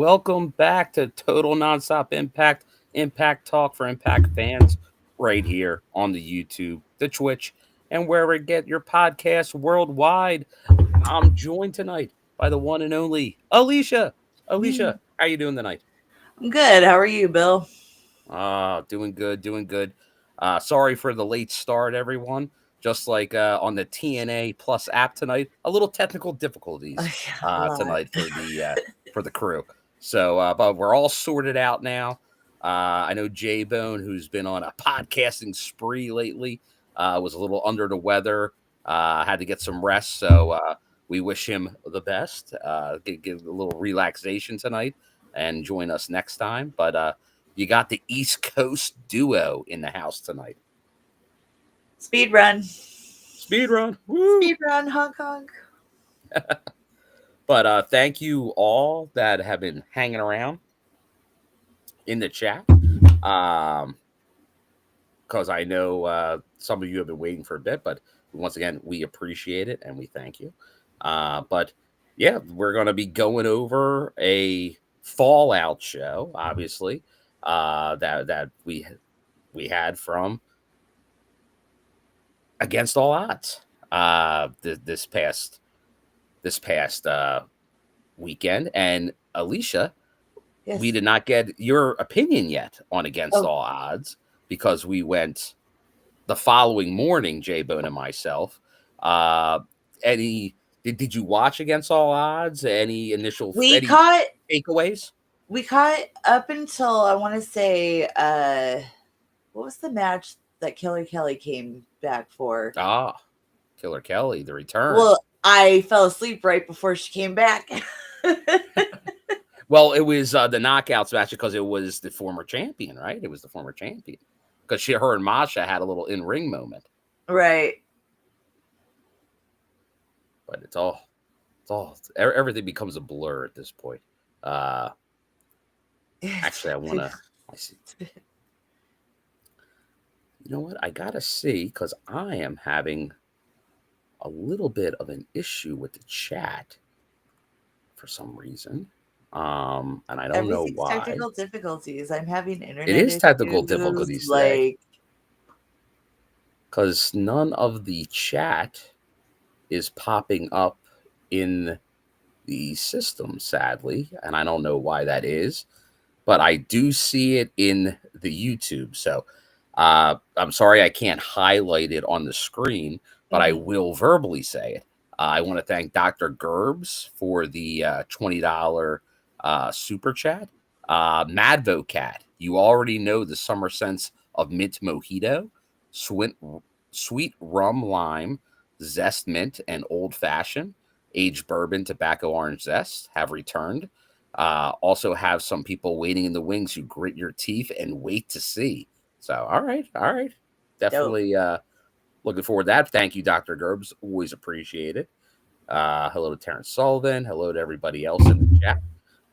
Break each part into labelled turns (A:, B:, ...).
A: Welcome back to Total Nonstop Impact Talk for Impact fans, right here on the YouTube, the Twitch, and wherever you get your podcasts worldwide. I'm joined tonight by the one and only Alicia. Alicia, how you doing tonight?
B: I'm good. How are you, Bill?
A: Doing good, doing good. Sorry for the late start, everyone. Just like on the TNA Plus app tonight, a little technical difficulties
B: A lot.
A: tonight for the crew. So, but we're all sorted out now. I know J Bone, who's been on a podcasting spree lately, was a little under the weather. Had to get some rest, so we wish him the best. Give a little relaxation tonight, and join us next time. But you got the East Coast duo in the house tonight.
B: Speed run.
A: Woo!
B: Speed run, Hong Kong.
A: But thank you all that have been hanging around in the chat. Because I know some of you have been waiting for a bit, but once again, we appreciate it and we thank you. But yeah, we're going to be going over a Fallout show, obviously, that we had from Against All Odds this past weekend. And Alicia,
B: Yes.
A: we did not get your opinion yet on Against All Odds because we went the following morning, J Bone and myself. Did you watch Against All Odds? Any initial takeaways?
B: We caught up until I want to say what was the match that Killer Kelly came back for?
A: Killer Kelly, the return.
B: Well, I fell asleep right before she came back.
A: Well, it was the knockouts match because it was the former champion, right? It was the former champion because her and Masha had a little in-ring moment,
B: right?
A: But it's all everything becomes a blur at this point. Actually, I see. You know what? I gotta see because I am having a little bit of an issue with the chat for some reason. And I don't know why.
B: Technical difficulties. I'm having internet.
A: It is technical difficulties today. Because none of the chat is popping up in the system, sadly. And I don't know why that is. But I do see it in the YouTube. So I'm sorry I can't highlight it on the screen, but I will verbally say it. I want to thank Dr. Gerbs for the $20 super chat. Madvo Cat, you already know the summer scents of mint mojito, sweet rum lime, zest mint, and old fashioned. Aged bourbon, tobacco, orange zest have returned. Also have some people waiting in the wings who grit your teeth and wait to see. So, all right. Definitely looking forward to that. Thank you, Dr. Gerbs. Always appreciate it. Hello to Terrence Sullivan. Hello to everybody else in the chat.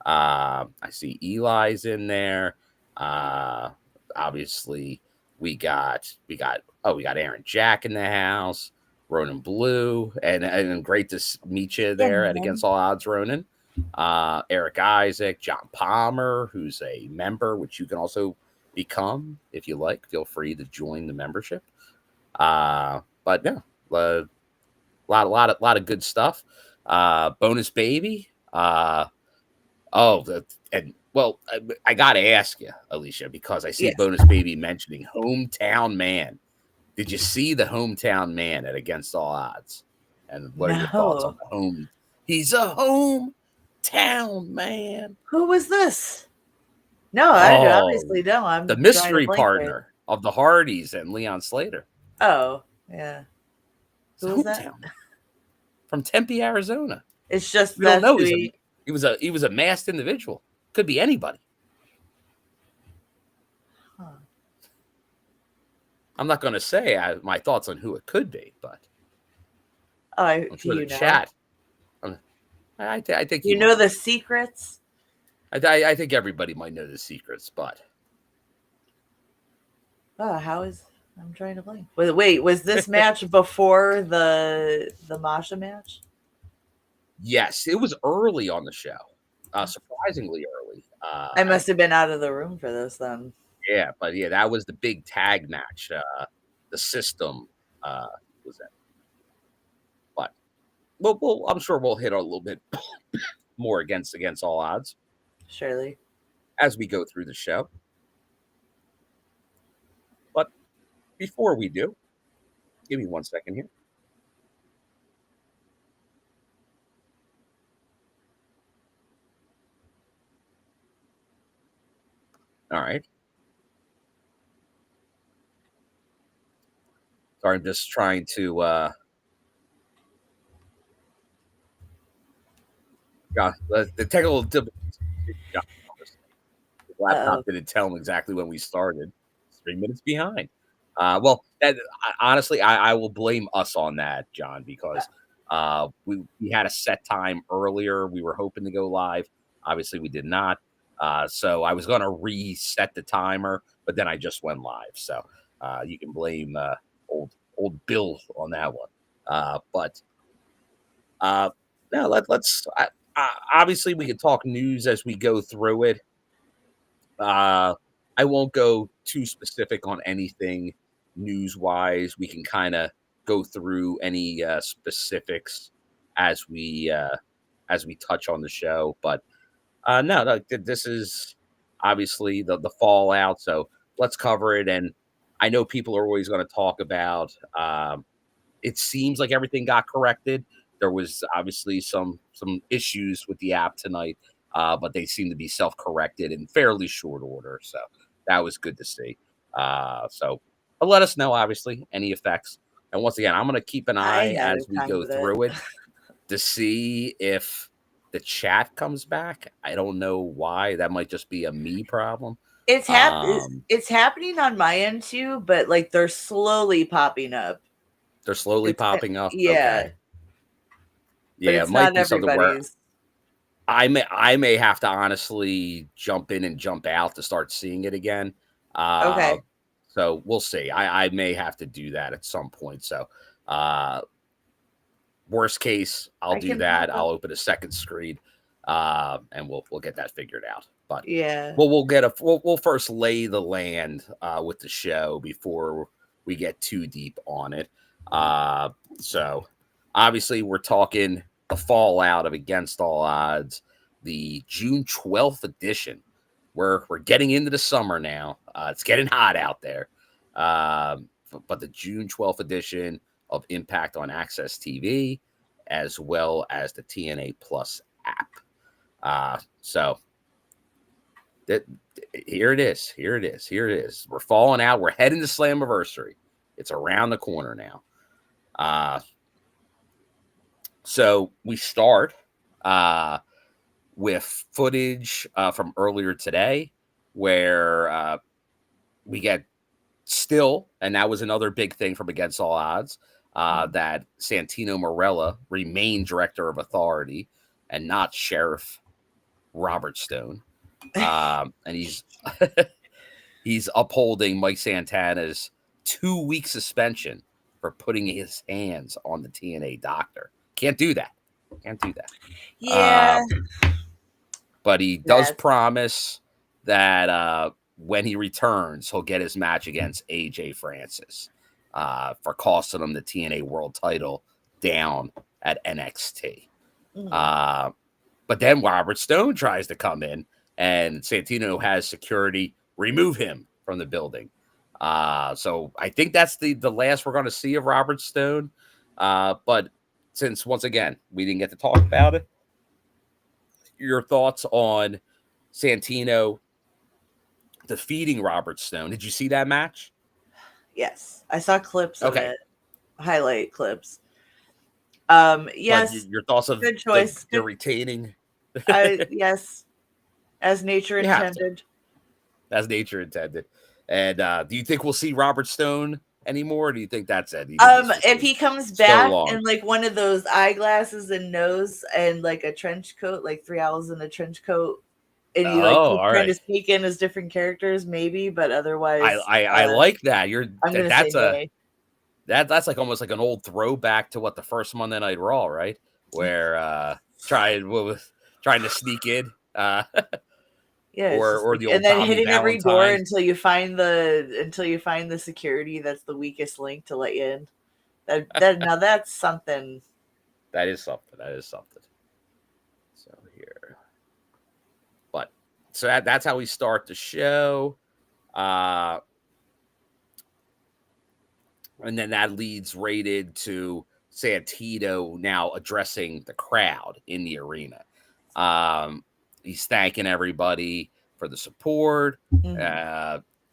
A: I see Eli's in there. Obviously, we got Aaron Jack in the house. Ronan Blue, and great to meet you there at Against All Odds, Ronan. Eric Isaac, John Palmer, who's a member, which you can also become if you like. Feel free to join the membership. But yeah, a lot of good stuff. Bonus baby. I gotta ask you, Alicia, because I see Bonus baby mentioning Hometown Man. Did you see the Hometown Man at Against All Odds? And what are your thoughts on the home? He's a hometown man.
B: Who was this? No, I obviously don't. I'm
A: the mystery partner of the Hardys and Leon Slater.
B: Oh, yeah. Who was that?
A: From Tempe, Arizona.
B: It's just
A: we don't know. He was a masked individual. Could be anybody.
B: Huh.
A: I'm not going to say my thoughts on who it could be, but
B: I'm
A: sure the chat. I think
B: you know the secrets.
A: I think everybody might know the secrets, but
B: I'm trying to blame. Wait, was this match before the Masha match?
A: Yes, it was early on the show. surprisingly early.
B: I must have been out of the room for this then.
A: Yeah, but yeah, that was the big tag match. The system was it, but I'm sure we'll hit a little bit more against all odds
B: Surely.
A: as we go through the show. But before we do, give me 1 second here. All right. Sorry, I'm just trying to the technical difficulties. The laptop didn't tell him exactly when we started. 3 minutes behind. Well, honestly, I will blame us on that, John, because we had a set time earlier. We were hoping to go live. Obviously, we did not. So I was going to reset the timer, but then I just went live. So you can blame old Bill on that one. But now let's. Obviously, we can talk news as we go through it. I won't go too specific on anything news-wise. We can kind of go through any specifics as we touch on the show. But no, this is obviously the fallout. So let's cover it. And I know people are always going to talk about. It seems like everything got corrected. There was obviously some issues with the app tonight, but they seem to be self-corrected in fairly short order. So that was good to see. So let us know, obviously, any effects. And once again, I'm going to keep an eye as we go through it to see if the chat comes back. I don't know why. That might just be a me problem.
B: It's happening on my end too, but like they're slowly popping up.
A: They're slowly popping up.
B: Yeah.
A: Okay. Yeah, it might be something where I may have to honestly jump in and jump out to start seeing it again.
B: Okay.
A: So we'll see. I may have to do that at some point. So worst case, I'll do that. I'll open a second screen, and we'll get that figured out. But
B: yeah,
A: we'll first lay the land with the show before we get too deep on it. So obviously we're talking the fallout of Against All Odds, the June 12th edition. We're getting into the summer now. It's getting hot out there. But the June 12th edition of Impact on Access TV, as well as the TNA Plus app. So here it is. Here it is. We're falling out. We're heading to Slammiversary. It's around the corner now. So we start with footage from earlier today where we get still, and that was another big thing from Against All Odds, that Santino Marella remained Director of Authority and not Sheriff Robert Stone. And he's he's upholding Mike Santana's 2-week suspension for putting his hands on the TNA doctor. Can't do that.
B: Yeah.
A: But he does promise that when he returns, he'll get his match against AJ Francis for costing him the TNA World Title down at NXT. But then Robert Stone tries to come in, and Santino has security remove him from the building. So I think that's the last we're going to see of Robert Stone. But since, once again, we didn't get to talk about it, your thoughts on Santino defeating Robert Stone. Did you see that match?
B: Yes, I saw clips of it, highlight clips. Yes,
A: but your thoughts of
B: good choice.
A: The retaining.
B: Yes, as nature intended.
A: As nature intended. And do you think we'll see Robert Stone anymore? Or do you think that's it?
B: If he comes back in like one of those eyeglasses and nose and like a trench coat, like 3 Owls in a trench coat, and you trying to sneak in as different characters, maybe, but otherwise,
A: I like that.
B: I'm gonna say
A: that's like almost like an old throwback to what the first Monday Night Raw, right? Where trying to sneak in
B: Yeah,
A: or
B: like,
A: the old
B: and then
A: Tommy
B: hitting every door
A: Valentine.
B: until you find the security that's the weakest link to let you in. Now that's something.
A: That is something. So here, but so that's how we start the show. And then that leads right into Santino now addressing the crowd in the arena. He's thanking everybody for the support,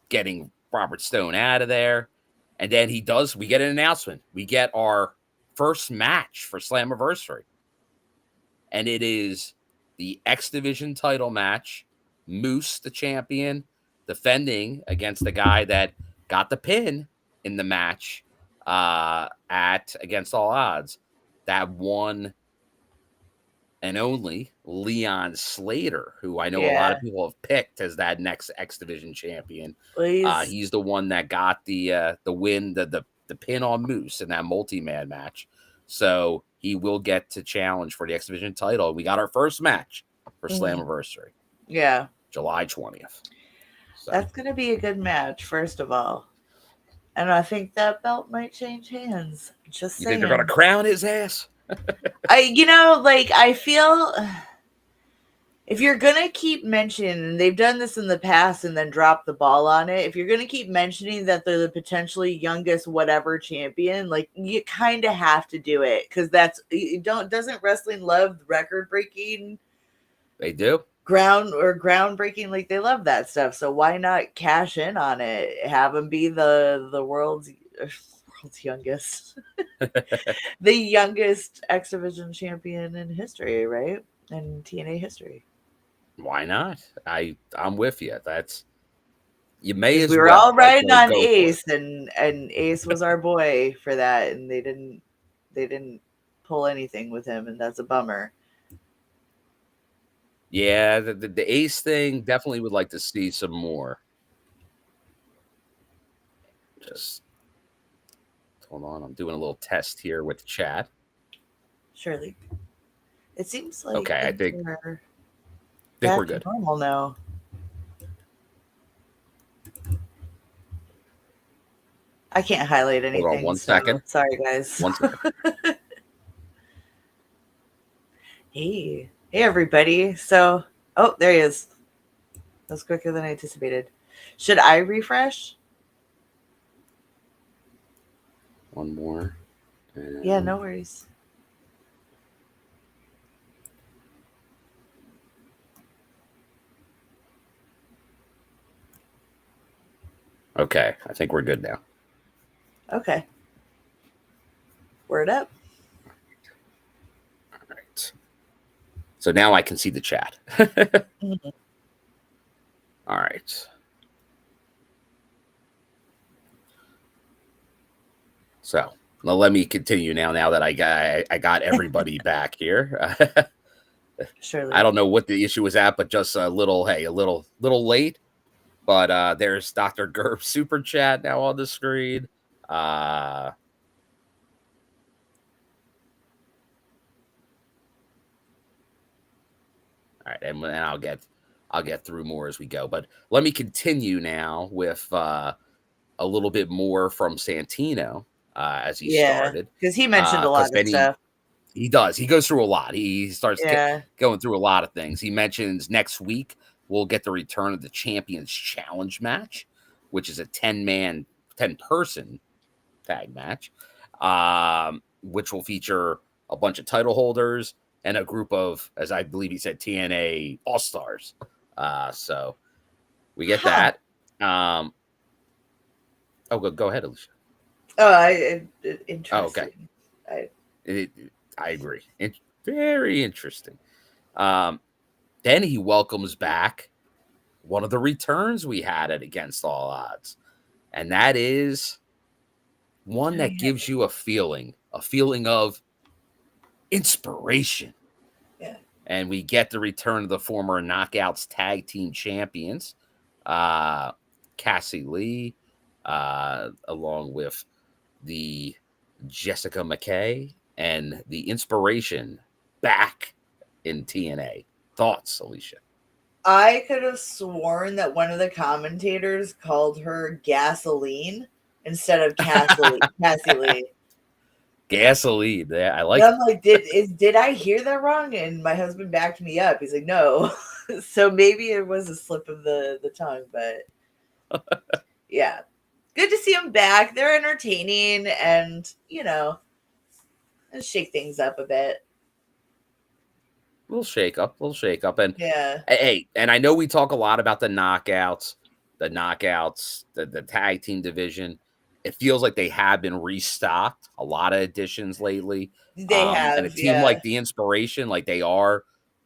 A: getting Robert Stone out of there. And then we get an announcement. We get our first match for Slammiversary. And it is the X Division title match. Moose, the champion, defending against the guy that got the pin in the match at Against All Odds. That one and only Leon Slater, who I know a lot of people have picked as that next X Division champion. He's the one that got the win, the pin on Moose in that multi-man match. So he will get to challenge for the X Division title. We got our first match for Slammiversary.
B: Yeah.
A: July 20th.
B: So that's going to be a good match, first of all. And I think that belt might change hands. Just saying.
A: You think they're going to crown his ass?
B: I feel if you're going to keep mentioning, and they've done this in the past and then drop the ball on it, if you're going to keep mentioning that they're the potentially youngest whatever champion, like, you kind of have to do it, because doesn't wrestling love record breaking?
A: They do.
B: Groundbreaking, like, they love that stuff. So why not cash in on it? Have him be the world's youngest, the youngest X Division champion in history, right? In TNA history.
A: Why not? I'm with you. You may as well.
B: We were all riding on Ace, and Ace was our boy for that, and they didn't pull anything with him, and that's a bummer.
A: Yeah, the Ace thing, definitely would like to see some more. Just hold on, I'm doing a little test here with the chat.
B: Surely. It seems like
A: okay. I think we're good.
B: Normal now. I can't highlight anything.
A: Hold on one second.
B: Sorry, guys.
A: One second.
B: Hey, everybody. So, there he is. That was quicker than I anticipated. Should I refresh?
A: One more.
B: Yeah, no worries.
A: Okay, I think we're good now.
B: Okay. Word up.
A: All right. So now I can see the chat. All right. So let me continue now that I got everybody back here.
B: Surely.
A: I don't know what the issue was at, but just a little late. But there's Dr. Gerb super chat now on the screen. All right, and I'll get through more as we go. But let me continue now with a little bit more from Santino as he started,
B: because he mentioned a lot of stuff.
A: He does. He goes through a lot. He starts going through a lot of things. He mentions next week we'll get the return of the Champions Challenge match, which is a 10-person tag match, which will feature a bunch of title holders and a group of, as I believe he said, TNA All-Stars. So we get that. Go ahead, Alicia.
B: Interesting.
A: Oh, okay. I agree. Very interesting. Then he welcomes back one of the returns we had at Against All Odds. And that is one that gives you a feeling of inspiration.
B: Yeah.
A: And we get the return of the former Knockouts Tag Team Champions, Cassie Lee, along with the Jessica McKay and the Inspiration back in TNA. Thoughts, Alicia?
B: I could have sworn that one of the commentators called her Gasoline instead of Cassie Lee.
A: Gasoline. Yeah, I like.
B: I'm like, did I hear that wrong? And my husband backed me up. He's like, no. So maybe it was a slip of the tongue, but yeah, good to see them back. They're entertaining, and let's shake things up a bit.
A: We'll shake up, and
B: yeah.
A: Hey, and I know we talk a lot about the knockouts, the tag team division. It feels like they have been restocked. A lot of additions lately.
B: They have,
A: and a team like the Inspiration, like they are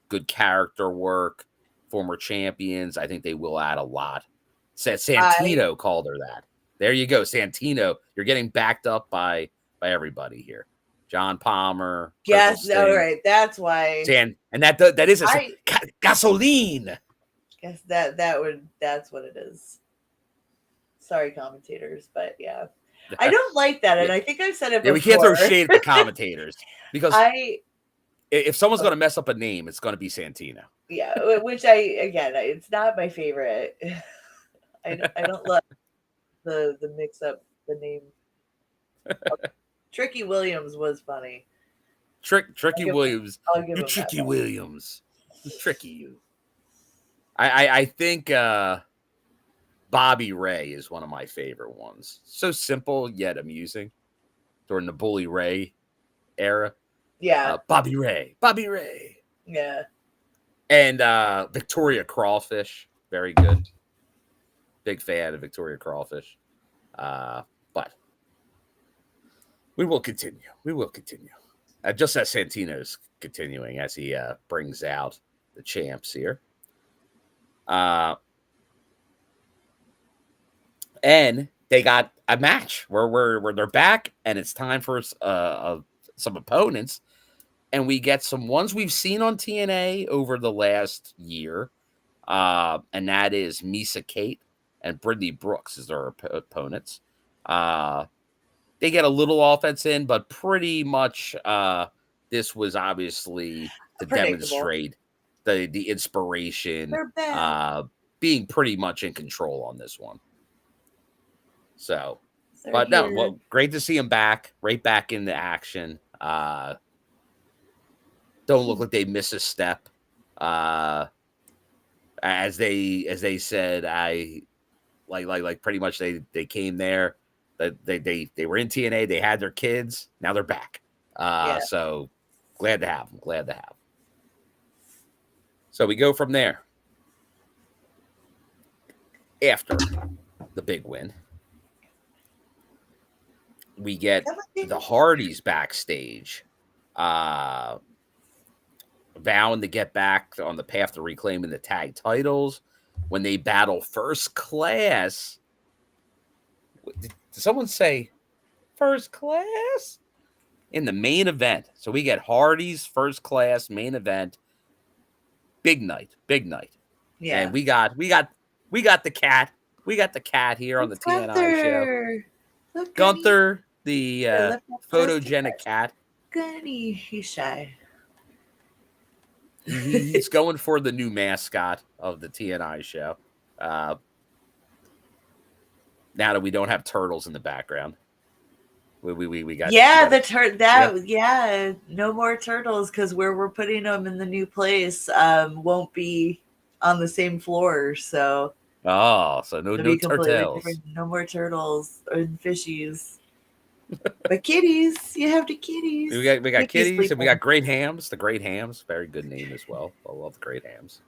A: good character work, former champions. I think they will add a lot. Santino called her that. There you go, Santino. You're getting backed up by everybody here. John Palmer.
B: Yes, all right. That's why.
A: And that is gasoline.
B: Guess that's what it is. Sorry, commentators, but yeah, I don't like that, and I think I've said it before.
A: Yeah, we can't throw shade at the commentators because if someone's going to mess up a name, it's going to be Santino.
B: Yeah, which it's not my favorite. I don't love the mix up the name. Tricky Williams was funny.
A: Tricky Williams. You Tricky Williams. Tricky you. I think Bobby Ray is one of my favorite ones. So simple yet amusing during the Bully Ray era.
B: Yeah.
A: Bobby Ray.
B: Yeah.
A: And Victoria Crawfish. Very good. Big fan of Victoria Crawfish. But we will continue. Just as Santino's continuing as he brings out the champs here. And they got a match where they're back, and it's time for some opponents. And we get some ones we've seen on TNA over the last year. And that is Missa Kate and Brittnie Brooks as their opponents. They get a little offense in, but pretty much this was obviously to demonstrate the Inspiration being pretty much in control on this one. So, but no, well, great to see them back, right back in the action. Don't look like they miss a step. As they said, I like pretty much they came there. They were in TNA. They had their kids. Now they're back. So glad to have them. So we go from there. After the big win, we get the Hardys backstage, vowing to get back on the path to reclaiming the tag titles when they battle First Class. Did someone say First Class? In the main event. So we get Hardys First Class main event. Big night. Yeah. And we got the cat. We got the cat here on the TNI show. Look, Gunther, the photogenic cat.
B: Gunny, he's shy.
A: He's going for the new mascot of the TNI show. Now that we don't have turtles in the background, we got
B: no more turtles because where we're putting them in the new place won't be on the same floor. So
A: no turtles.
B: No more turtles or fishies. But kitties, you have the kitties.
A: We got kitties, and we got Great Hams. The Great Hams, very good name as well. I love the Great Hams.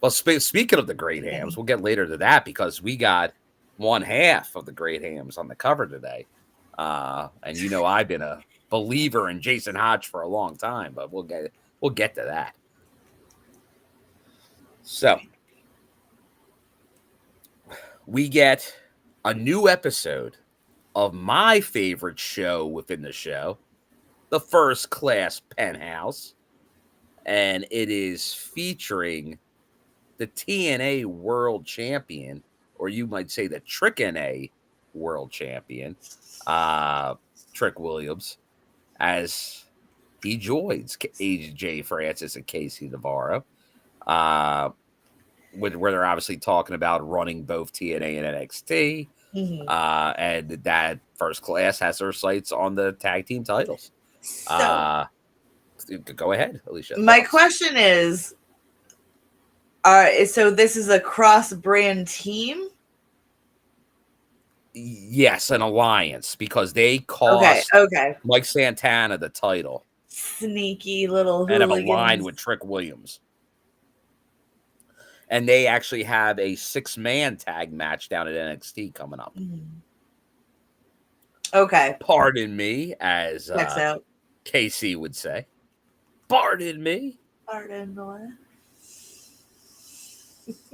A: Well, speaking of the Great Hams, we'll get later to that because we got one half of the Great Hams on the cover today. And I've been a believer in Jason Hotch for a long time, but we'll get to that. So we get a new episode of my favorite show within the show, the First Class Penthouse, and it is featuring the TNA World Champion, or you might say the TrickNA World Champion, Trick Williams, as he joins AJ Francis and Casey Navarro. where they're obviously talking about running both TNA and NXT. And that First Class has their sights on the tag team titles. So, go ahead, Alicia.
B: My question is, so this is a cross-brand team?
A: Yes, an alliance, because they cost Mike Santana the title.
B: Sneaky little hooligans.
A: And have aligned with Trick Williams. And they actually have a 6-man tag match down at NXT coming up.
B: Okay.
A: Pardon me, as Casey would say. Pardon me.
B: Pardon moi.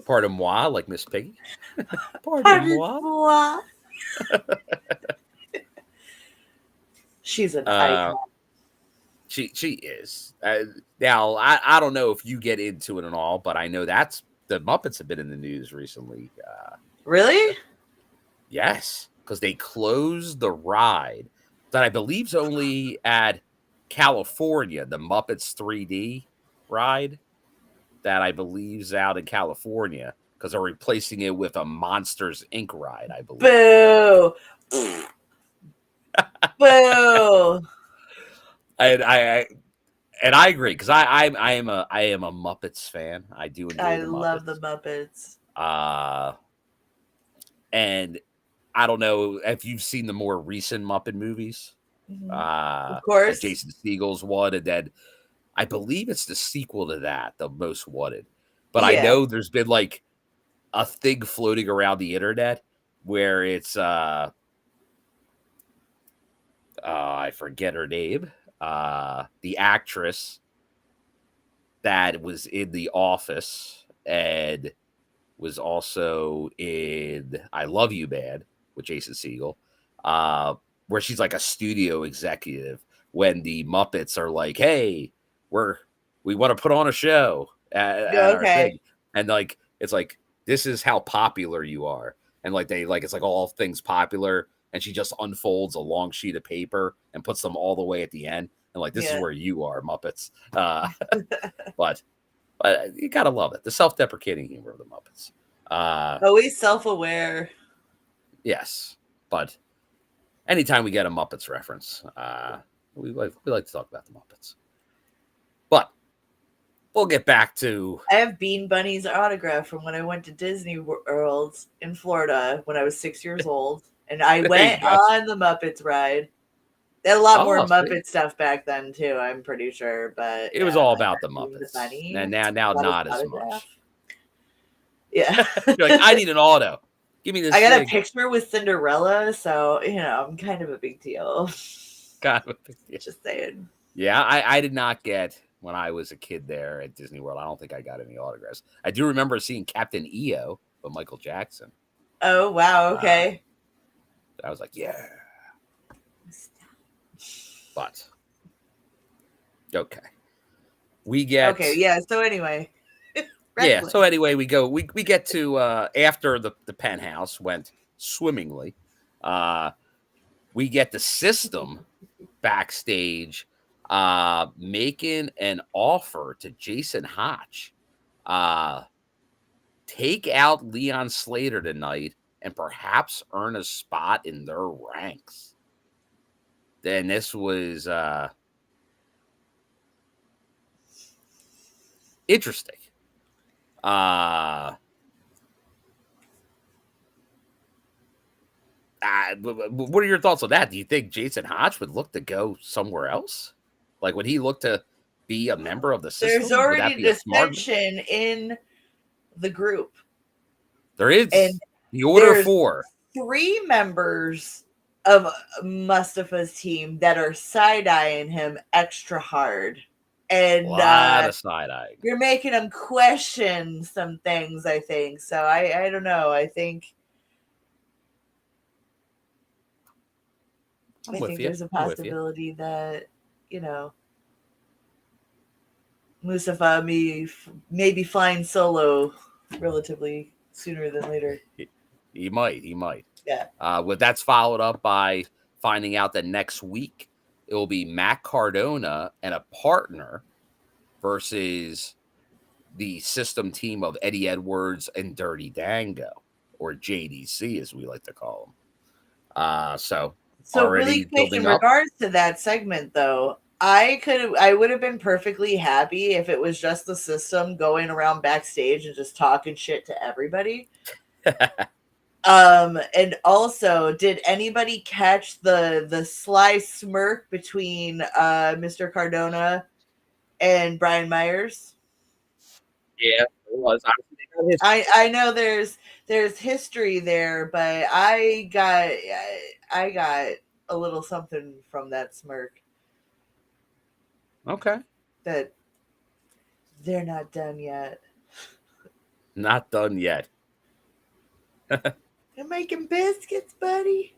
A: Pardon moi, like Miss Piggy. Pardon moi.
B: She's an icon.
A: She is. Now, I don't know if you get into it and all, but I know the Muppets have been in the news recently.
B: Really?
A: Yes, because they closed the ride that I believe is only at California, the Muppets 3D ride that I believe is out in California, because they're replacing it with a Monsters Inc. ride, I believe.
B: Boo! Boo!
A: And I agree, because I am a Muppets fan. I do enjoy
B: I
A: the Muppets.
B: love the Muppets.
A: And I don't know if you've seen the more recent Muppet movies.
B: Of course.
A: Jason Segel's one, and then I believe it's the sequel to that, the Most Wanted. But I know there's been like a thing floating around the internet where it's I forget her name. The actress that was in The Office and was also in I Love You Man with Jason Segel, where she's like a studio executive when the Muppets are like, hey, we want to put on a show at our thing. And like, it's like, this is how popular you are. And like, it's like all things popular. And she just unfolds a long sheet of paper and puts them all the way at the end. And like, this is where you are, Muppets. But you gotta love it. The self-deprecating humor of the Muppets.
B: Always self-aware.
A: Yes. But anytime we get a Muppets reference, we like to talk about the Muppets. But we'll get back to...
B: I have Bean Bunny's autograph from when I went to Disney World in Florida when I was 6 years old. And I went on the Muppets ride. They had a lot more Muppet stuff back then, too, I'm pretty sure. But
A: it was all about the Muppets. And now not as much.
B: Yeah.
A: You're like, I need an auto. Give me this.
B: I got a picture with Cinderella, so, I'm kind of a big deal.
A: Kind of a big deal.
B: Just saying.
A: Yeah, I did not get, when I was a kid there at Disney World, I don't think I got any autographs. I do remember seeing Captain EO by Michael Jackson.
B: Oh, wow. Okay.
A: I was like, yeah. But, okay. We get...
B: Okay, yeah, so anyway.
A: Yeah, so anyway, we get to, after the penthouse went swimmingly, we get the System backstage making an offer to Jason Hotch. Take out Leon Slater tonight and perhaps earn a spot in their ranks. Then this was interesting. What are your thoughts on that? Do you think Jason Hotch would look to go somewhere else? Like, would he look to be a member of the System?
B: There's already dissension in the group.
A: There is. And the Order 4.
B: 3 members of Mustafa's team that are side-eyeing him extra hard. And
A: a lot of side-eyeing.
B: You're making him question some things, I think. So I don't know. I think there's a possibility that, Mustafa may be flying solo relatively sooner than later.
A: He might.
B: Yeah.
A: That's followed up by finding out that next week it will be Matt Cardona and a partner versus the system team of Eddie Edwards and Dirty Dango, or JDC as we like to call them. So
B: really quick in regards to that segment, though, I would have been perfectly happy if it was just the system going around backstage and just talking shit to everybody. And also, did anybody catch the sly smirk between Mr. Cardona and Brian Myers?
A: Yeah, it was.
B: I know there's history there, but I got a little something from that smirk.
A: Okay.
B: That they're not done yet.
A: Not done yet.
B: They're making biscuits, buddy.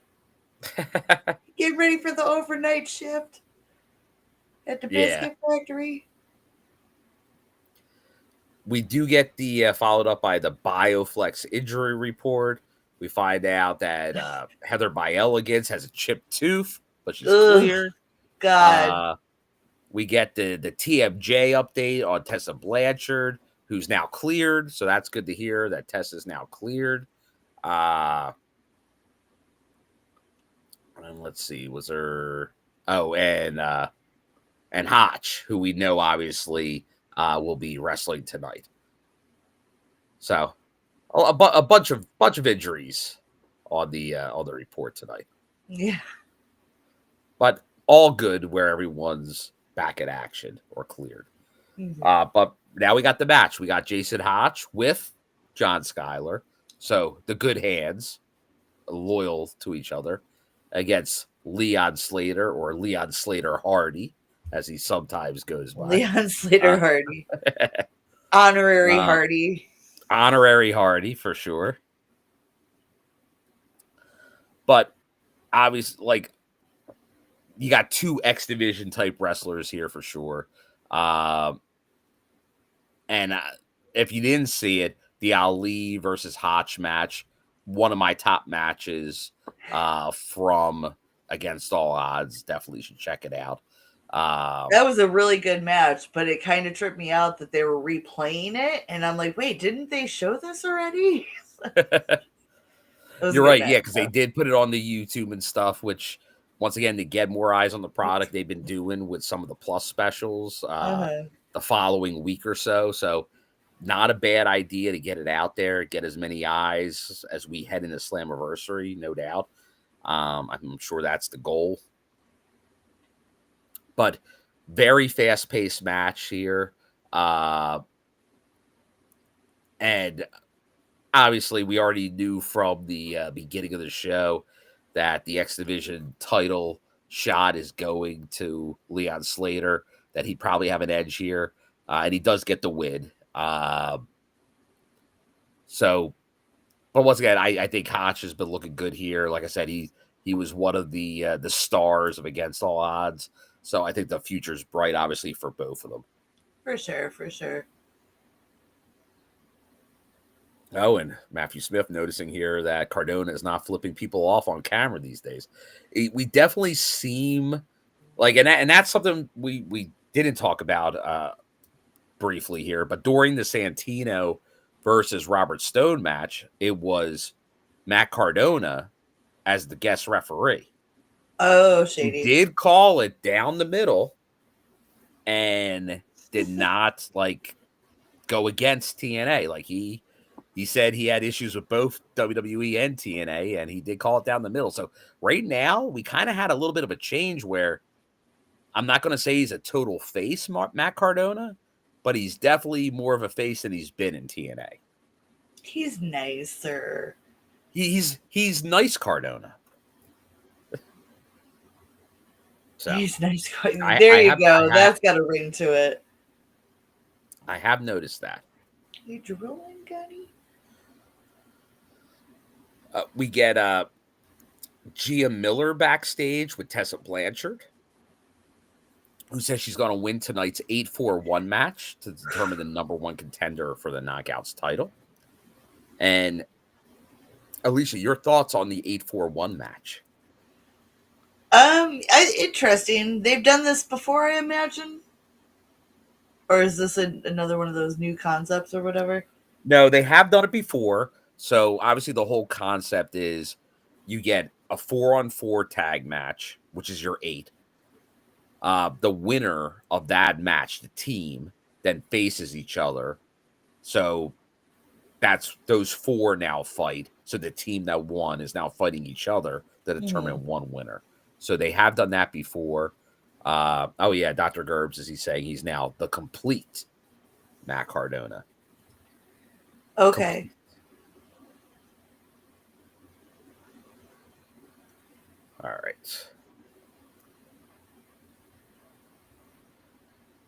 B: Get ready for the overnight shift at the biscuit factory.
A: We do get the followed up by the BioFlex injury report. We find out that Heather by Elegance has a chipped tooth, but she's cleared.
B: God.
A: We get the TMJ update on Tessa Blanchard, who's now cleared. So that's good to hear that Tessa's now cleared. And let's see, was there? Oh, and Hotch, who we know obviously will be wrestling tonight. So a bunch of injuries on the report tonight.
B: Yeah,
A: but all good where everyone's back in action or cleared. Mm-hmm. But now we got the match. We got Jason Hotch with John Skyler. So the good hands, loyal to each other, against Leon Slater, or Leon Slater Hardy, as he sometimes goes by.
B: Leon Slater Hardy. Honorary Hardy.
A: Honorary Hardy, for sure. But obviously, like, you got two X Division type wrestlers here for sure. And if you didn't see it, the Ali versus Hotch match, one of my top matches from Against All Odds. Definitely should check it out.
B: That was a really good match, but it kind of tripped me out that they were replaying it, and I'm like, wait, didn't they show this already?
A: You're right, yeah, because they did put it on the YouTube and stuff, which, once again, to get more eyes on the product, they've been doing with some of the Plus specials the following week or so. So not a bad idea to get it out there, get as many eyes as we head into Slammiversary, no doubt. I'm sure that's the goal. But very fast-paced match here. And obviously, we already knew from the beginning of the show that the X Division title shot is going to Leon Slater, that he'd probably have an edge here. And he does get the win. So, but once again, I think Hotch has been looking good here. Like I said, he was one of the stars of Against All Odds. So I think the future's bright, obviously, for both of them.
B: For sure, for sure.
A: Oh, and Matthew Smith noticing here that Cardona is not flipping people off on camera these days. We definitely seem like, and that's something we didn't talk about briefly here, but during the Santino versus Robert Stone match, it was Matt Cardona as the guest referee.
B: Oh, shady.
A: He did call it down the middle and did not go against TNA. Like he said he had issues with both WWE and TNA, and he did call it down the middle. So right now we kind of had a little bit of a change where I'm not going to say he's a total face, Matt Cardona, but he's definitely more of a face than he's been in TNA.
B: He's nicer.
A: He's nice Cardona.
B: So he's nice. There you go. That's got a ring to it.
A: I have noticed that.
B: You drooling, Gunny?
A: We get Gia Miller backstage with Tessa Blanchard, who says she's going to win tonight's 8-4-1 match to determine the number one contender for the Knockouts title. And Alicia, your thoughts on the 8-4-1 match?
B: Interesting. They've done this before, I imagine. Or is this another one of those new concepts or whatever?
A: No, they have done it before. So obviously the whole concept is you get a 4-on-4 tag match, which is your 8. The winner of that match, the team, then faces each other. So that's those 4 now fight. So the team that won is now fighting each other to determine one winner. So they have done that before. Oh yeah, Dr. Gerbs, as he's saying, he's now the complete Matt Cardona.
B: Okay. Complete.
A: All right.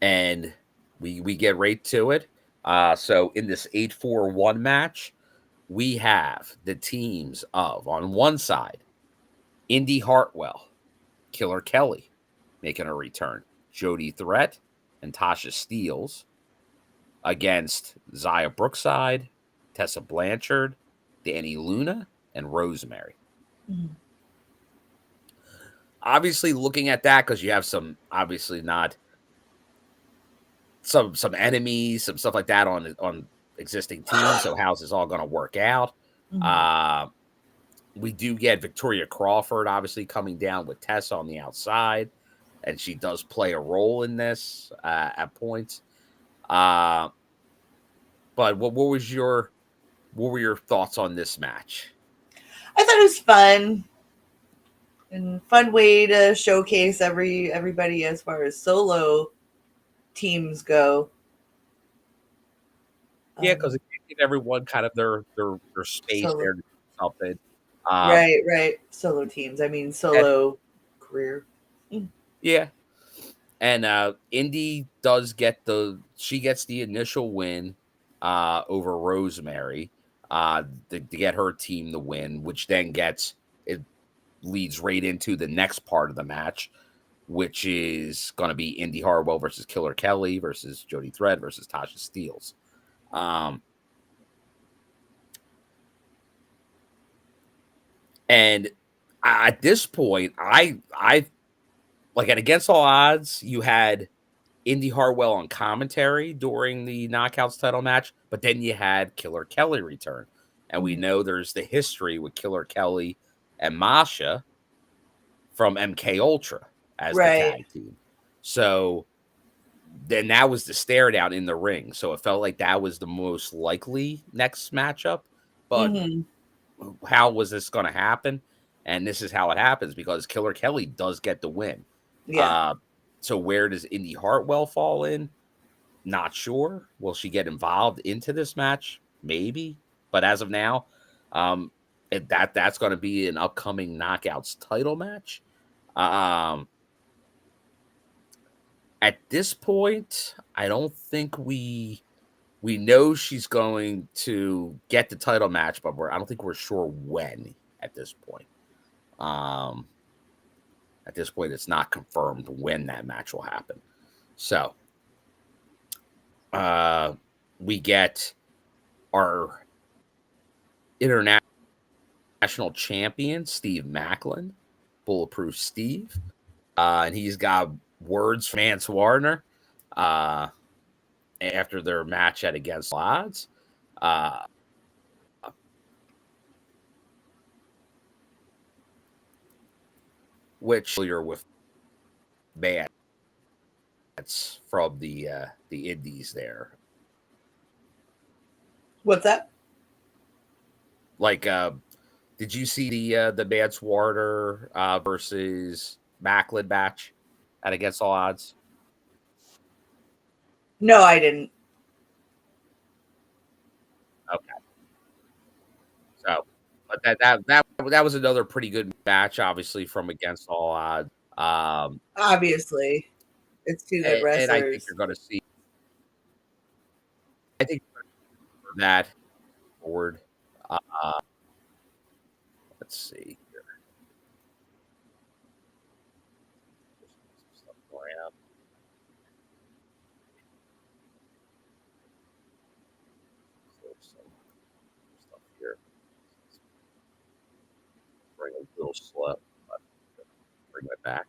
A: And we get right to it. So in this 8-4-1 match, we have the teams of, on one side, Indi Hartwell, Killer Kelly making a return, Jody Threat and Tasha Steelz against Zaya Brookside, Tessa Blanchard, Dani Luna, and Rosemary. Obviously, looking at that, because you have some, obviously not some enemies, some stuff like that on existing teams. So how's this all going to work out? We do get Victoria Crawford obviously coming down with Tessa on the outside, and she does play a role in this at points. But what were your thoughts on this match?
B: I thought it was fun. And fun way to showcase everybody as far as solo teams go.
A: Yeah, because it gave everyone kind of their space there to do something.
B: Right. Solo teams. I mean, solo career.
A: Yeah. And Indi does get the initial win over Rosemary to get her team the win, which then leads right into the next part of the match, which is going to be Indi Hartwell versus Killer Kelly versus Jody Thread versus Tasha Steelz. And at this point, I like at Against All Odds, you had Indi Hartwell on commentary during the Knockouts title match, but then you had Killer Kelly return. And we know there's the history with Killer Kelly and Masha from MK Ultra as the tag team. So then that was the stare down in the ring. So it felt like that was the most likely next matchup. But how was this going to happen? And this is how it happens, because Killer Kelly does get the win.
B: Yeah.
A: So where does Indi Hartwell fall in? Not sure. Will she get involved into this match? Maybe. But as of now, that's going to be an upcoming Knockouts title match. At this point, I don't think we know she's going to get the title match, but I don't think we're sure when at this point. At this point, it's not confirmed when that match will happen. So, we get our international champion, Steve Macklin, Bulletproof Steve. And he's got words from Mance Warner after their match at Against Odds. Which you're with bands from the indies there.
B: What's that?
A: Like, did you see the Mance Warner versus Macklin match at Against All Odds?
B: No, I didn't.
A: Okay. So, but that was another pretty good match, obviously, from Against All Odds.
B: Obviously, it's two good wrestlers.
A: And I think you're going to see. I think that forward. Let's see here. Stuff going up. Some stuff here. Bring a little slow, but bring it back.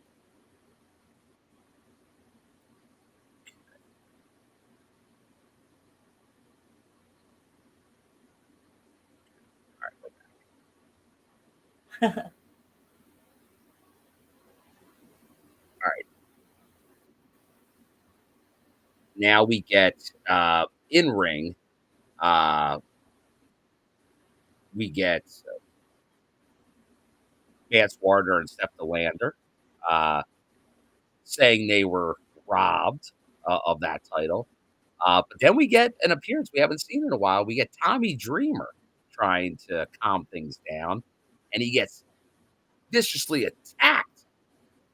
A: right. Now we get in ring. We get Vance Warner and Steph Delander saying they were robbed of that title. But then we get an appearance we haven't seen in a while. We get Tommy Dreamer trying to calm things down, and he gets viciously attacked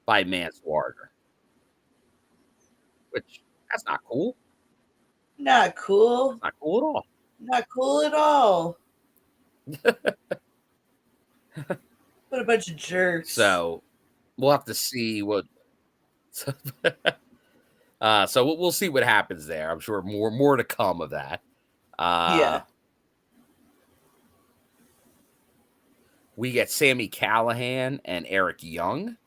A: by Mance Warner, which that's not cool.
B: Not cool.
A: Not cool at all.
B: Not cool at all. What a bunch of jerks.
A: So we'll have to see what. So we'll see what happens there. I'm sure more to come of that.
B: Yeah.
A: We get Sami Callihan and Eric Young,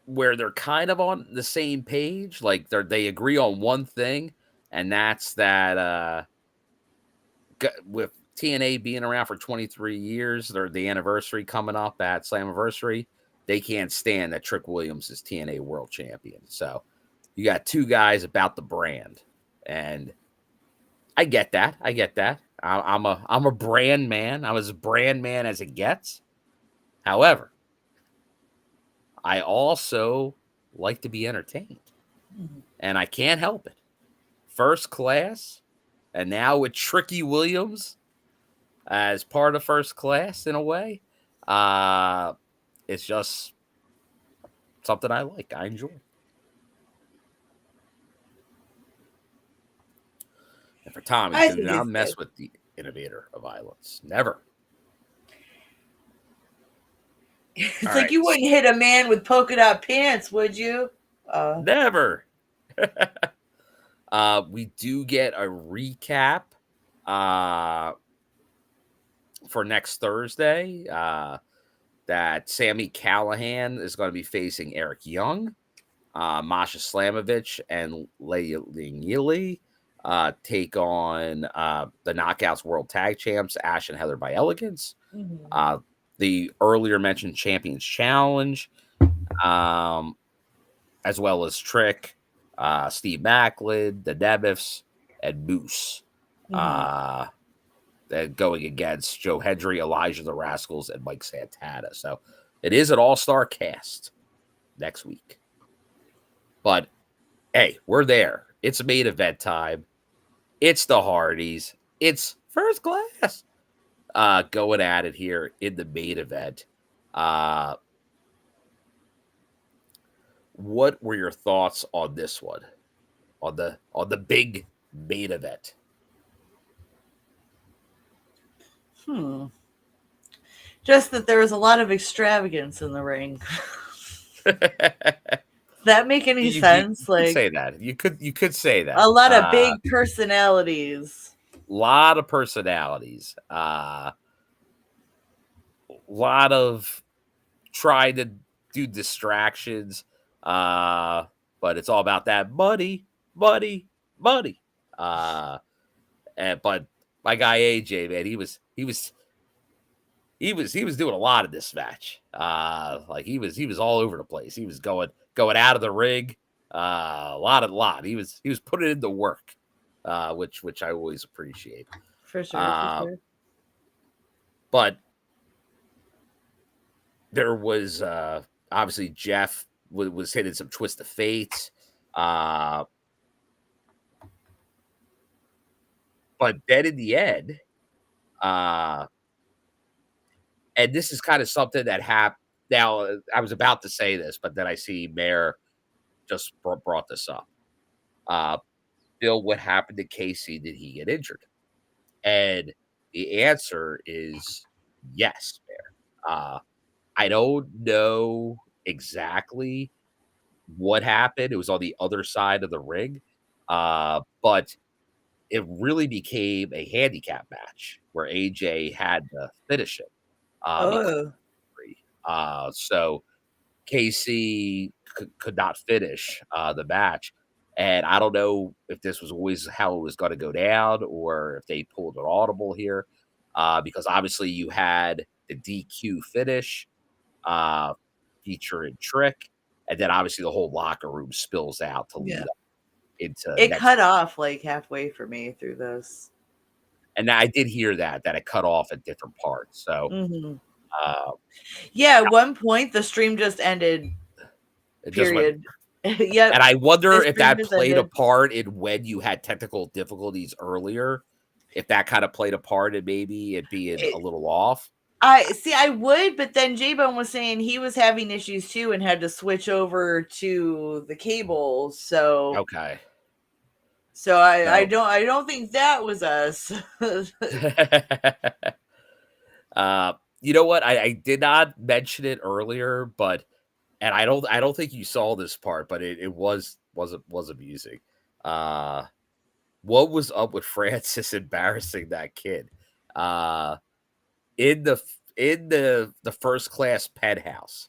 A: where they're kind of on the same page. Like they agree on one thing, and that's that with TNA being around for 23 years, they're the anniversary coming up at Slammiversary. They can't stand that Trick Williams is TNA World Champion. So you got two guys about the brand, and I get that. I'm a brand man. I'm as a brand man as it gets. However, I also like to be entertained, and I can't help it. First Class, and now with Tricky Williams as part of First Class in a way, it's just something I like. I enjoy. And for Tommy, do not mess with the innovator of violence. Never.
B: It's all like right. You wouldn't hit a man with polka dot pants, would you?
A: Never. We do get a recap for next Thursday that Sami Callihan is going to be facing Eric Young, Masha Slamovich, and Leia Yili take on the Knockouts World Tag Champs, Ash and Heather by Elegance. Mm-hmm. The earlier mentioned Champions Challenge, as well as Trick, Steve Macklin, the Debiffs, and Moose. Mm-hmm. Going against Joe Hendry, Elijah the Rascals, and Mike Santana. So it is an all-star cast next week. But, hey, we're there. It's main event time. It's the Hardys. It's First Class. Going at it here in the main event. What were your thoughts on this one? On the big main event?
B: Just that there was a lot of extravagance in the ring. Does that make any sense?
A: You could say that. You could say that.
B: A lot of big personalities.
A: Lot of personalities. Lot of trying to do distractions. But it's all about that money. But my guy AJ, man, he was doing a lot of this match. Like he was all over the place. He was going out of the ring. A lot. He was putting in the work, which I always appreciate.
B: For sure.
A: But there was obviously Jeff was hitting some twist of fate. But then in the end, and this is kind of something that happened. Now, I was about to say this, but then I see Mayor just brought this up. Bill, what happened to Casey? Did he get injured? And the answer is yes, Mayor. I don't know exactly what happened. It was on the other side of the ring. But it really became a handicap match where AJ had to finish it. So Casey could not finish the match. And I don't know if this was always how it was going to go down or if they pulled an audible here. because obviously you had the DQ finish featuring Trick, and then obviously the whole locker room spills out to lead up into
B: it
A: next
B: cut off like halfway for me through this.
A: And I did hear that it cut off at different parts. So,
B: yeah, at one point the stream just ended.
A: It
B: period.
A: Yep. And I wonder if that played
B: ended.
A: a part in when you had technical difficulties earlier. If that kind of played a part in maybe it being a little off.
B: I would, but then J-Bone was saying he was having issues too and had to switch over to the cable. So
A: okay.
B: So I don't think that was us.
A: You know what? I did not mention it earlier, but and I don't think you saw this part, but it was amusing. What was up with Francis embarrassing that kid? In the first class penthouse,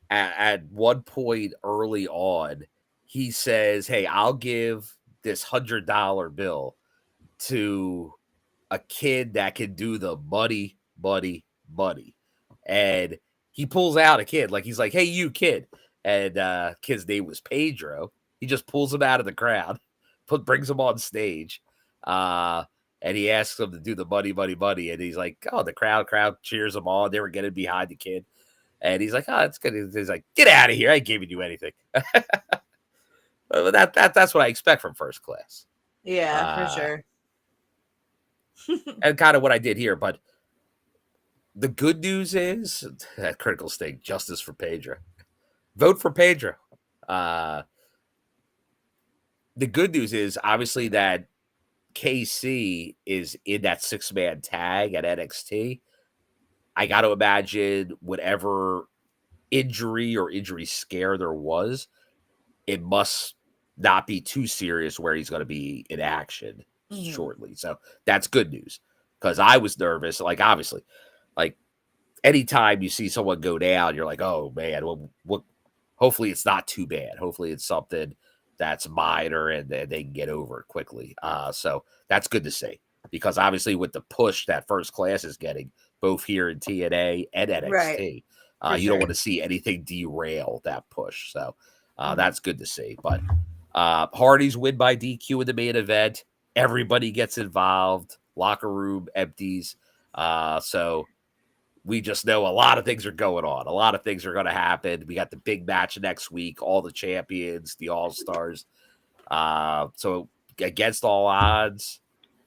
A: at one point early on, he says, "Hey, I'll give this $100 bill to a kid that can do the buddy," and he pulls out a kid, like he's like, "Hey, you kid," and kid's name was Pedro. He just pulls him out of the crowd, brings him on stage, and he asks him to do the buddy, and he's like, "Oh," the crowd cheers him on. They were getting behind the kid, and he's like, "Oh, that's good." He's like, "Get out of here! I ain't giving you anything." That's what I expect from first class.
B: Yeah, for sure.
A: And kind of what I did here, but the good news is that critical stake, justice for Pedro. Vote for Pedro. The good news is obviously that KC is in that 6-man tag at NXT. I got to imagine whatever injury or injury scare there was, it must not be too serious where he's going to be in action shortly. So that's good news, because I was nervous. Like, obviously, like anytime you see someone go down, you're like, oh man, what? Hopefully it's not too bad. Hopefully it's something that's minor and they can get over it quickly. So that's good to see, because obviously with the push that first class is getting both here in TNA and NXT, you don't want to see anything derail that push. So that's good to see. But Hardy's win by DQ in the main event. Everybody gets involved. Locker room empties. So we just know a lot of things are going on. A lot of things are going to happen. We got the big match next week. All the champions, the All-Stars. So against all odds,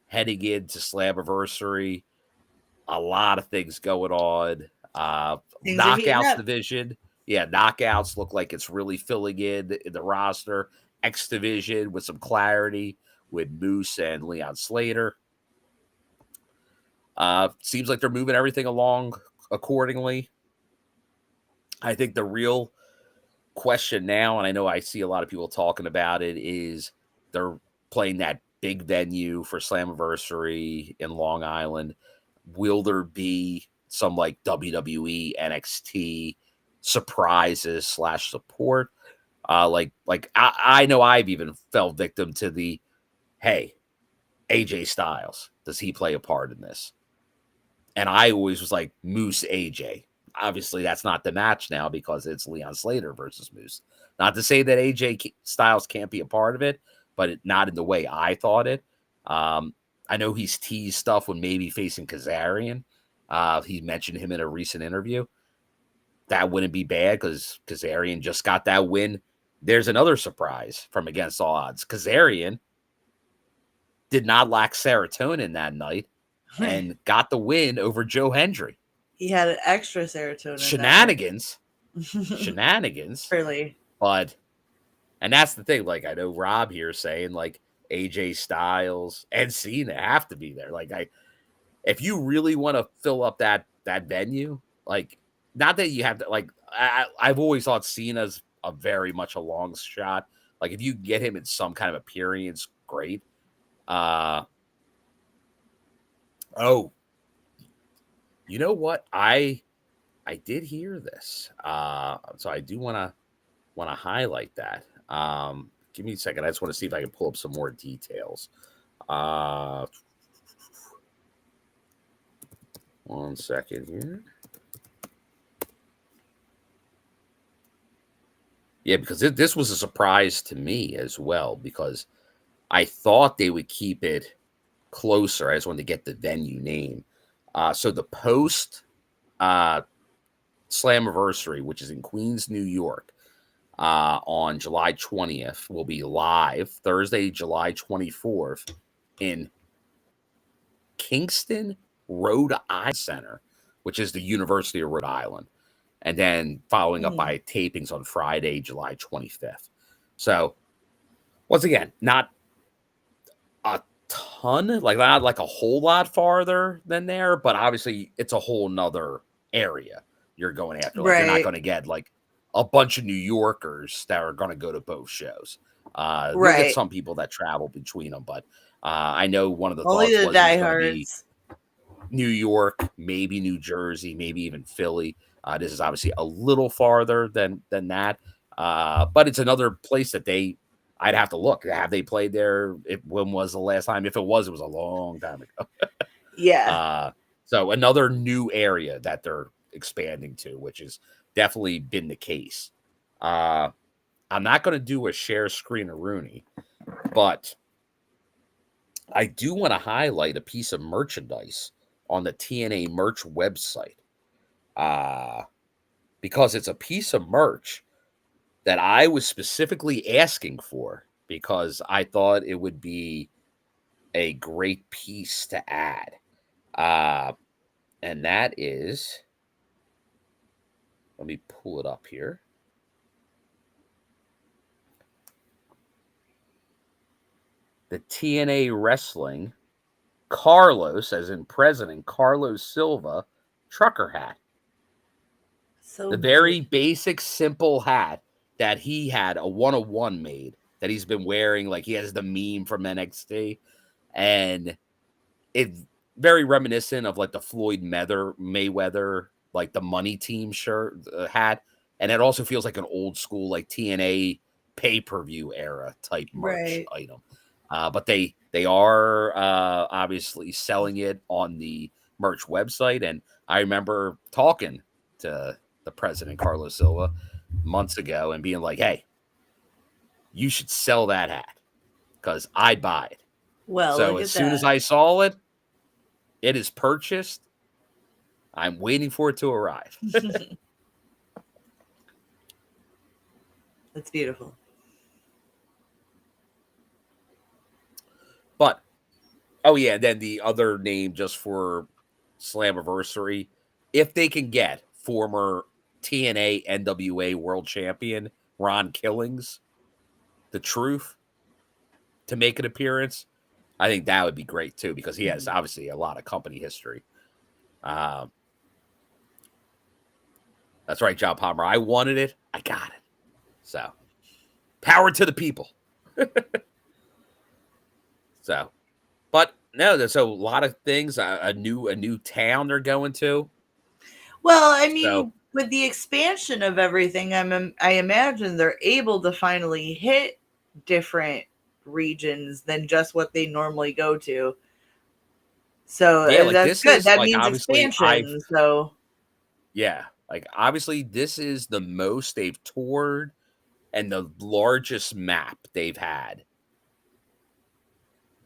A: heading into Slammiversary, a lot of things going on. Knockouts division. Yeah, knockouts look like it's really filling in the roster. X division with some clarity with Moose and Leon Slater. Seems like they're moving everything along accordingly. I think the real question now, and I know I see a lot of people talking about it, is they're playing that big venue for Slammiversary in Long Island. Will there be some like WWE, NXT surprises / support? Like I know I've even fell victim to the, hey, AJ Styles, does he play a part in this? And I always was like, Moose AJ. Obviously, that's not the match now because it's Leon Slater versus Moose. Not to say that AJ Styles can't be a part of it, but not in the way I thought it. I know he's teased stuff when maybe facing Kazarian. He mentioned him in a recent interview. That wouldn't be bad because Kazarian just got that win. There's another surprise from Against All Odds. Kazarian did not lack serotonin that night and got the win over Joe Hendry.
B: He had an extra serotonin.
A: Shenanigans.
B: Really.
A: But, and that's the thing. Like, I know Rob here saying, like, AJ Styles and Cena have to be there. Like, if you really want to fill up that venue, like, not that you have to, like, I've always thought Cena's a very much a long shot. Like, if you get him in some kind of appearance, great. Oh, you know what? I did hear this. So I do want to highlight that. Give me a second. I just want to see if I can pull up some more details. 1 second here. Yeah, because this was a surprise to me as well, because I thought they would keep it closer. I just wanted to get the venue name. So the post Slammiversary, which is in Queens, New York, on July 20th, will be live Thursday, July 24th in Kingston, Rhode Island Center, which is the University of Rhode Island. And then following up by tapings on Friday, July 25th. So, once again, not a ton, like not like a whole lot farther than there, but obviously it's a whole nother area you're going after. Like, you're not going to get like a bunch of New Yorkers that are going to go to both shows. You'll get some people that travel between them, but I know one of the
B: only
A: thoughts
B: the
A: was
B: diehards.
A: New York, maybe New Jersey, maybe even Philly. This is obviously a little farther than that, but it's another place that I'd have to look. Have they played there? When was the last time? If it was a long time ago.
B: Yeah.
A: So another new area that they're expanding to, which has definitely been the case. I'm not going to do a share screen of Rooney, but I do want to highlight a piece of merchandise on the TNA merch website. Because it's a piece of merch that I was specifically asking for, because I thought it would be a great piece to add. And that is, let me pull it up here. The TNA Wrestling Carlos, as in President Carlos Silva, trucker hat. So the very basic, simple hat that he had a 101 made that he's been wearing. Like, he has the meme from NXT, and it's very reminiscent of like the Floyd Mayweather, like the Money Team shirt hat. And it also feels like an old school, like TNA pay-per-view era type merch item. But they are obviously selling it on the merch website. And I remember talking to the president, Carlos Silva, months ago and being like, hey, you should sell that hat because I'd buy it.
B: Well,
A: so as soon as I saw it, it is purchased. I'm waiting for it to arrive.
B: That's beautiful.
A: But, oh yeah, then the other name just for Slammiversary, if they can get former TNA NWA World Champion Ron Killings, The Truth, to make an appearance, I think that would be great too, because he has obviously a lot of company history. That's right, John Palmer. I wanted it. I got it. So, power to the people. So, but no, there's a lot of things. A new town they're going to.
B: Well, I mean, with the expansion of everything, I imagine they're able to finally hit different regions than just what they normally go to. So
A: yeah, like
B: that's good. That like, means expansion. So
A: yeah, like obviously this is the most they've toured and the largest map they've had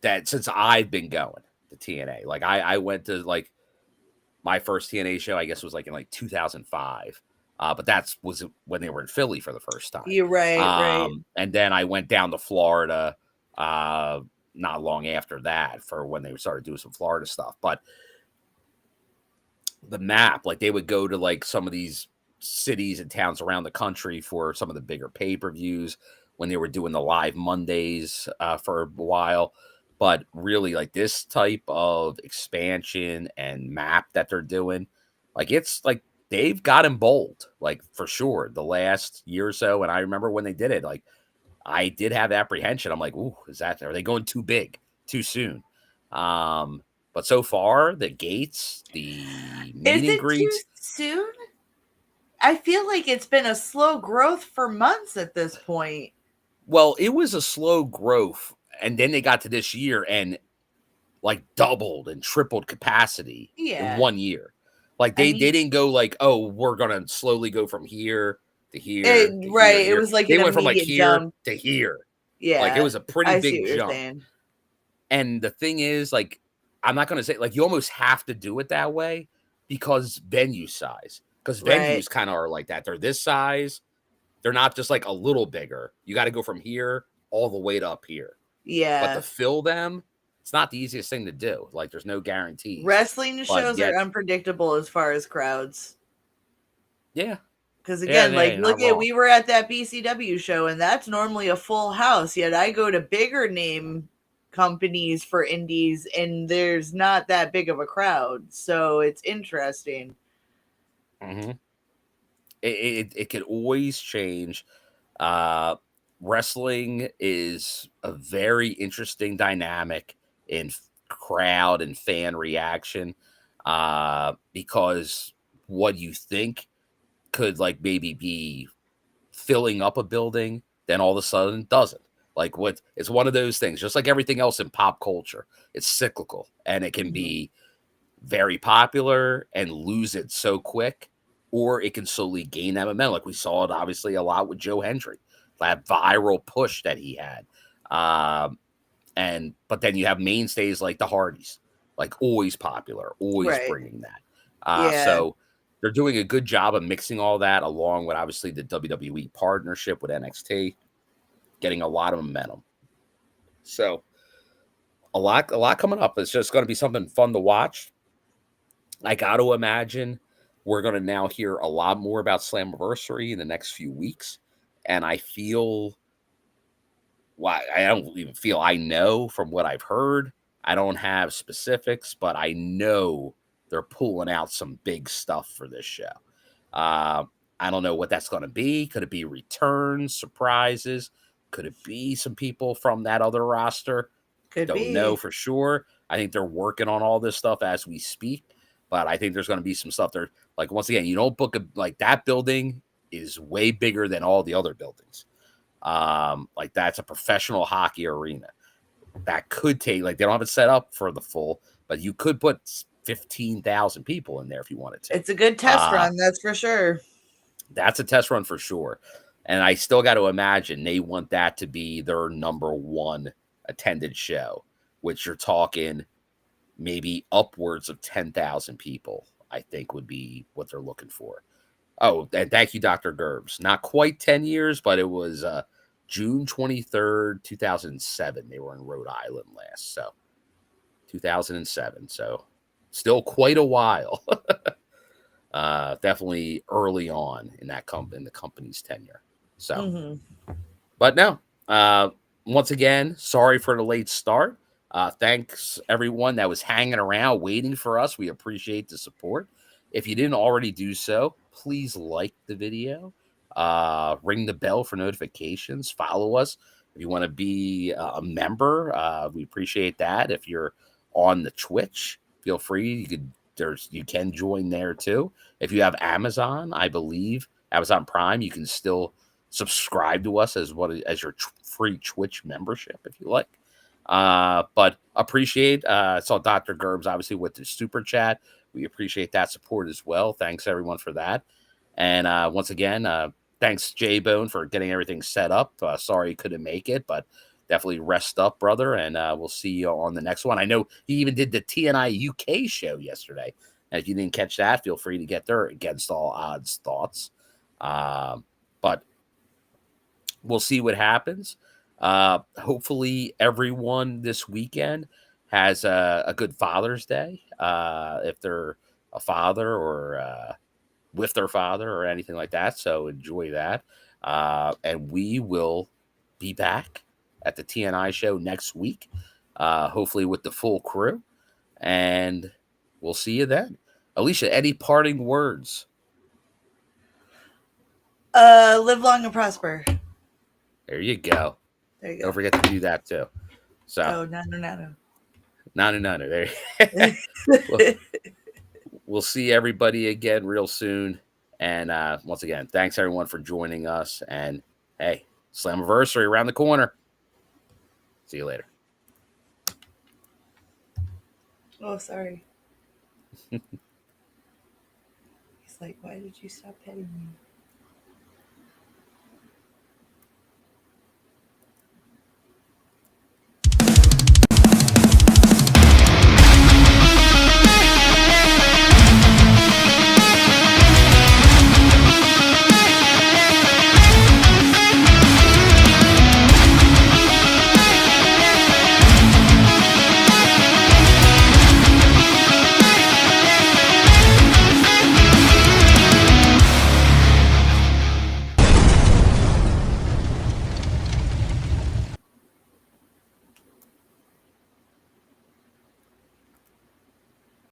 A: that since I've been going to TNA. Like I went to like my first TNA show, I guess was like in like 2005. But that was when they were in Philly for the first time.
B: You're right, right.
A: And then I went down to Florida not long after that for when they started doing some Florida stuff. But the map, like they would go to like some of these cities and towns around the country for some of the bigger pay-per-views when they were doing the live Mondays for a while. But really, like this type of expansion and map that they're doing, like it's like they've got him bold, like for sure, the last year or so. And I remember when they did it, like I did have apprehension. I'm like, ooh, are they going too big too soon? But so far, the gates, the meet and greets,
B: too soon? I feel like it's been a slow growth for months at this point.
A: Well, it was a slow growth. And then they got to this year, and like doubled and tripled capacity in 1 year. Like they didn't go like, oh, we're gonna slowly go from here to here to
B: right.
A: here to here.
B: It was like
A: they
B: an
A: went from like here
B: jump
A: to here.
B: Yeah,
A: like it was a pretty big jump.
B: Saying.
A: And the thing is, like, I'm not gonna say like you almost have to do it that way because venue size. Because venues kind of are like that. They're this size. They're not just like a little bigger. You got to go from here all the way to up here.
B: Yeah.
A: But to fill them, it's not the easiest thing to do. Like, there's no guarantees.
B: Wrestling shows are unpredictable as far as crowds.
A: Yeah.
B: Because again, we were at that BCW show, and that's normally a full house. Yet I go to bigger name companies for indies, and there's not that big of a crowd. So it's interesting.
A: Mm-hmm. It could always change. Wrestling is a very interesting dynamic in crowd and fan reaction, because what you think could like maybe be filling up a building, then all of a sudden doesn't. Like it's one of those things, just like everything else in pop culture, it's cyclical and it can be very popular and lose it so quick, or it can slowly gain that momentum. Like we saw it obviously a lot with Joe Hendry, that viral push that he had. But then you have mainstays like the Hardys, like always popular, always bringing that. So they're doing a good job of mixing all that along with obviously the WWE partnership with NXT, getting a lot of momentum. So a lot coming up. It's just going to be something fun to watch. I got to imagine we're going to now hear a lot more about Slammiversary in the next few weeks. And I feel, I don't even feel, I know from what I've heard, I don't have specifics, but I know they're pulling out some big stuff for this show. I don't know what that's going to be. Could it be returns, surprises? Could it be some people from that other roster? Don't know for sure. I think they're working on all this stuff as we speak, but I think there's going to be some stuff there. Like, once again, you don't book like that building is way bigger than all the other buildings. Like that's a professional hockey arena that could take, like, they don't have it set up for the full, but you could put 15,000 people in there if you wanted to.
B: It's a good test run, that's for sure.
A: That's a test run for sure. And I still got to imagine they want that to be their number one attended show, which you're talking maybe upwards of 10,000 people, I think would be what they're looking for. Oh, and thank you, Dr. Gerbs. Not quite 10 years, but it was June 23rd, 2007. They were in Rhode Island last. So 2007. So still quite a while. Definitely early on in that in the company's tenure. So, but no, once again, sorry for the late start. Thanks everyone that was hanging around waiting for us. We appreciate the support. If you didn't already do so, please like the video, ring the bell for notifications, follow us. If you want to be a member, we appreciate that. If you're on the Twitch, feel free. You can join there too. If you have Amazon, I believe Amazon Prime, you can still subscribe to us as your free Twitch membership if you like. But appreciate. I saw Dr. Gerbs obviously with the super chat. We appreciate that support as well. Thanks everyone for that. And once again, thanks J-Bone for getting everything set up. Sorry you couldn't make it, but definitely rest up, brother. And we'll see you on the next one. I know he even did the TNI UK show yesterday. And if you didn't catch that, feel free to get there. Against all odds thoughts. But we'll see what happens. Hopefully everyone this weekend has a good Father's Day. If they're a father or with their father or anything like that. So enjoy that. And we will be back at the TNI show next week, hopefully with the full crew. And we'll see you then. Alicia, any parting words?
B: Live long and prosper.
A: There you go.
B: There you go.
A: Don't forget to do that too. So
B: nano.
A: There. We'll see everybody again real soon. And once again, thanks everyone for joining us. And hey, Slammiversary around the corner. See you later.
B: Oh, sorry. He's like, why did you stop petting me?